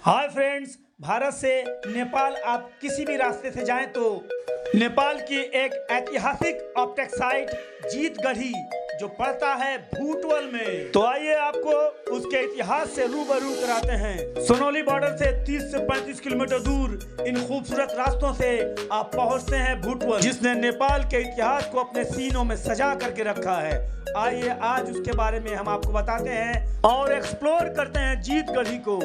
Hi friends, Bharat से नेपाल आप किसी भी रास्ते से जाएं तो नेपाल की एक ऐतिहासिक ऑप्टेक साइट जीतगढ़ी जो पड़ता है भूटवल में। तो आइए आपको उसके इतिहास से रूबरू कराते हैं। सोनौली बॉर्डर से 30 से 35 किलोमीटर दूर इन खूबसूरत रास्तों से आप पहुंचते हैं भूटवल, जिसने नेपाल के इतिहास को अपने सीनों में सजा करके रखा है। आइए आज उसके बारे में हम आपको बताते हैं और एक्सप्लोर करते हैं जीतगढ़ी को।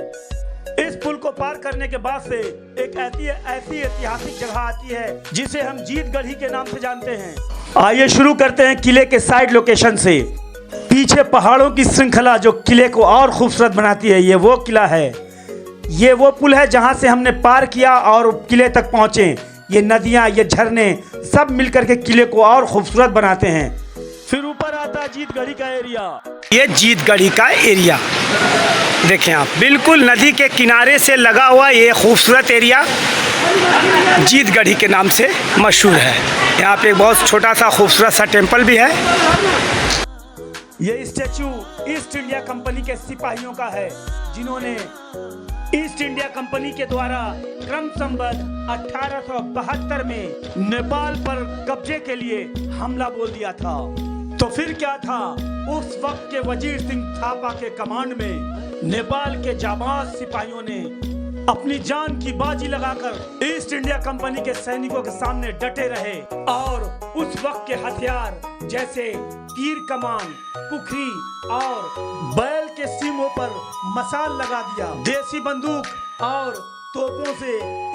इस पुल को पार करने के बाद से एक ऐसी ऐतिहासिक जगह आती है जिसे हम जीतगढ़ी के नाम से जानते हैं। आइए शुरू करते हैं किले के साइड लोकेशन से। पीछे पहाड़ों की श्रृंखला जो किले को और खूबसूरत बनाती है, ये वो किला है, ये वो पुल है जहां से हमने पार किया और किले तक पहुंचे। ये नदियां, ये झरने सब मिलकर के किले को और खूबसूरत बनाते हैं। फिर ऊपर आता है जीतगढ़ी का एरिया। ये जीतगढ़ी का एरिया देखें आप, बिल्कुल नदी के किनारे से लगा हुआ ये खूबसूरत एरिया जीतगढ़ी के नाम से मशहूर है। यहाँ पे एक बहुत छोटा सा खूबसूरत सा टेम्पल भी है। ये स्टैचू ईस्ट इंडिया कंपनी के सिपाहियों का है, जिन्होंने ईस्ट इंडिया कंपनी के द्वारा क्रम संवत 1872 में नेपाल पर कब्जे के लिए हमला बोल दिया था। तो फिर क्या था, उस वक्त के वजीर सिंह थापा के कमांड में नेपाल के जाबाज सिपाहियों ने अपनी जान की बाजी लगाकर ईस्ट इंडिया कंपनी के सैनिकों के सामने डटे रहे और उस वक्त के हथियार जैसे तीर कमान, कुखरी और बैल के सींगों पर मसाल लगा दिया। देसी बंदूक और तोपों से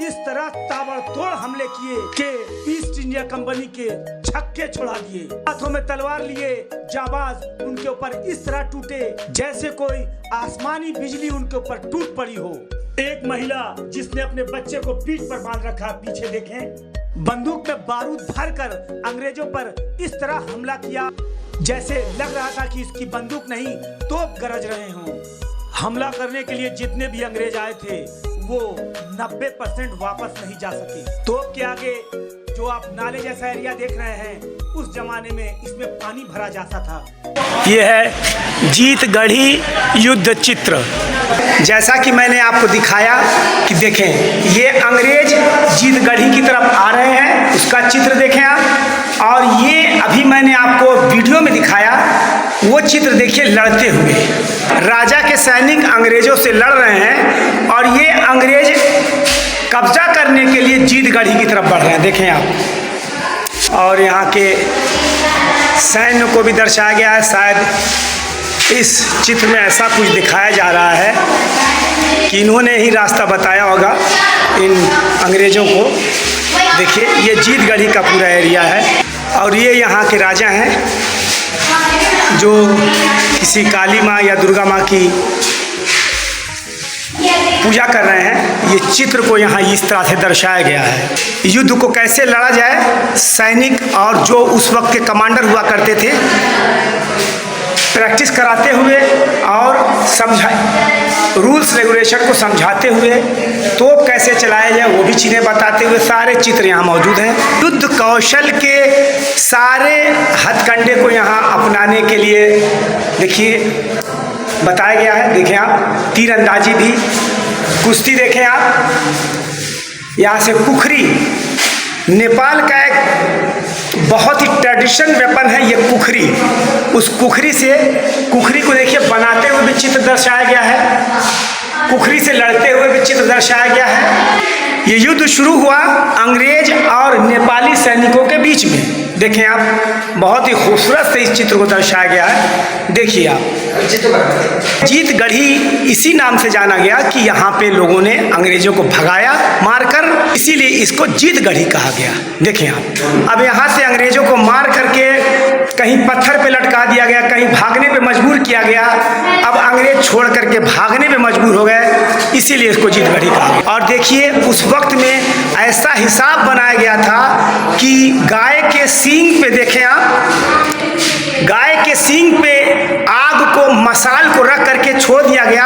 इस तरह ताबड़तोड़ हमले किए कि ईस्ट इंडिया कंपनी के छक्के छुड़ा दिए। हाथों में तलवार लिए जाबाज उनके ऊपर इस तरह टूटे जैसे कोई आसमानी बिजली उनके ऊपर टूट पड़ी हो। एक महिला जिसने अपने बच्चे को पीठ पर बांध रखा, पीछे देखें, बंदूक में बारूद भरकर अंग्रेजों पर इस तरह हमला किया जैसे लग रहा था कि इसकी बंदूक नहीं तोप गरज रहे हों। हमला करने के लिए जितने भी अंग्रेज आए थे वो 90% वापस नहीं जा सके। तोप के आगे जो आप नाले जैसा एरिया देख रहे हैं, उस जमाने में इसमें पानी भरा जाता था। ये है जीतगढ़ी युद्ध चित्र। जैसा कि मैंने आपको दिखाया कि देखें, ये अंग्रेज जीतगढ़ी की तरफ आ रहे हैं, उसका चित्र देखें आप। और ये अभी मैंने आपको वीडियो में दिखाया वो चित्र देखिए, लड़ते हुए राजा के सैनिक अंग्रेजों से लड़ रहे हैं और ये अंग्रेज कब्जा करने के लिए जीतगढ़ी की तरफ बढ़ रहे हैं, देखें आप। और यहाँ के सैन्य को भी दर्शाया गया है। शायद इस चित्र में ऐसा कुछ दिखाया जा रहा है कि इन्होंने ही रास्ता बताया होगा इन अंग्रेजों को। देखिए, ये जीतगढ़ी का पूरा एरिया है और ये यहाँ के राजा हैं जो किसी काली माँ या दुर्गा माँ की पूजा कर रहे हैं। ये चित्र को यहाँ इस तरह से दर्शाया गया है। युद्ध को कैसे लड़ा जाए, सैनिक और जो उस वक्त के कमांडर हुआ करते थे प्रैक्टिस कराते हुए और रूल्स रेगुलेशन को समझाते हुए, तोप कैसे चलाया जाए वो भी चीज़ें बताते हुए सारे चित्र यहाँ मौजूद हैं। युद्ध कौशल के सारे हथकंडे को यहाँ अपनाने के लिए देखिए बताया गया है। देखें आप, तीरंदाजी भी, कुश्ती देखें आप। यहाँ से कुखरी, नेपाल का एक बहुत ही ट्रेडिशन वेपन है ये कुखरी। उस कुखरी को देखिए बनाते हुए भी चित्र दर्शाया गया है, कुखरी से लड़ते हुए भी चित्र दर्शाया गया है। ये युद्ध शुरू हुआ अंग्रेज और नेपाली सैनिकों के बीच में। देखें आप, बहुत ही खूबसूरत से इस चित्र को दर्शाया गया है। देखिए आप, जीतगढ़ी इसी नाम से जाना गया कि यहाँ पे लोगों ने अंग्रेजों को भगाया मारकर, इसीलिए इसको जीतगढ़ी कहा गया। देखें आप, अब यहाँ से अंग्रेजों को मार करके कहीं पत्थर पे लटका दिया गया, कहीं भागने पे मजबूर किया गया। अब अंग्रेज छोड़ करके भागने पे मजबूर हो गए, इसीलिए इसको जीतगढ़ी कहा गया। और देखिए, उस वक्त में ऐसा हिसाब बनाया गया था कि गाय के सींग पे, देखें आप, गाय के सींग पे आग को, मसाल को रख करके छोड़ दिया गया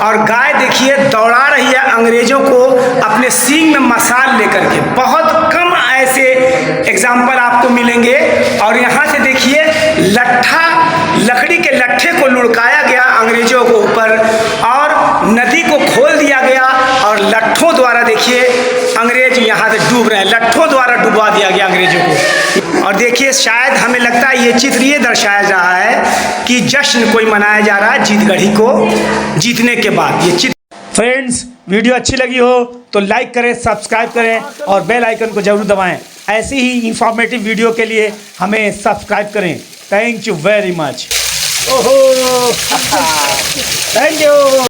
और गाय देखिए दौड़ा रही है अंग्रेजों को अपने सींग में मसाल लेकर के। बहुत कम ऐसे एग्जाम्पल आपको मिलेंगे। और यहाँ से देखिए लट्ठा, लकड़ी के लट्ठे को लुढ़काया गया अंग्रेजों के ऊपर और नदी को खोल दिया गया लट्ठों द्वारा डुबा दिया गया अंग्रेजों को। और देखिए, शायद हमें लगता है ये चित्र ये दर्शाया जा रहा है कि जश्न कोई मनाया जा रहा है जीतगढ़ी को जीतने के बाद। ये चित्र फ्रेंड्स, वीडियो अच्छी लगी हो तो लाइक करें, सब्सक्राइब करें और बेल आइकन को जरूर दबाएं। ऐसी ही इंफॉर्मेटिव वीडियो के लिए हमें सब्सक्राइब करें। Thank you very much. ओहो, थैंक यू।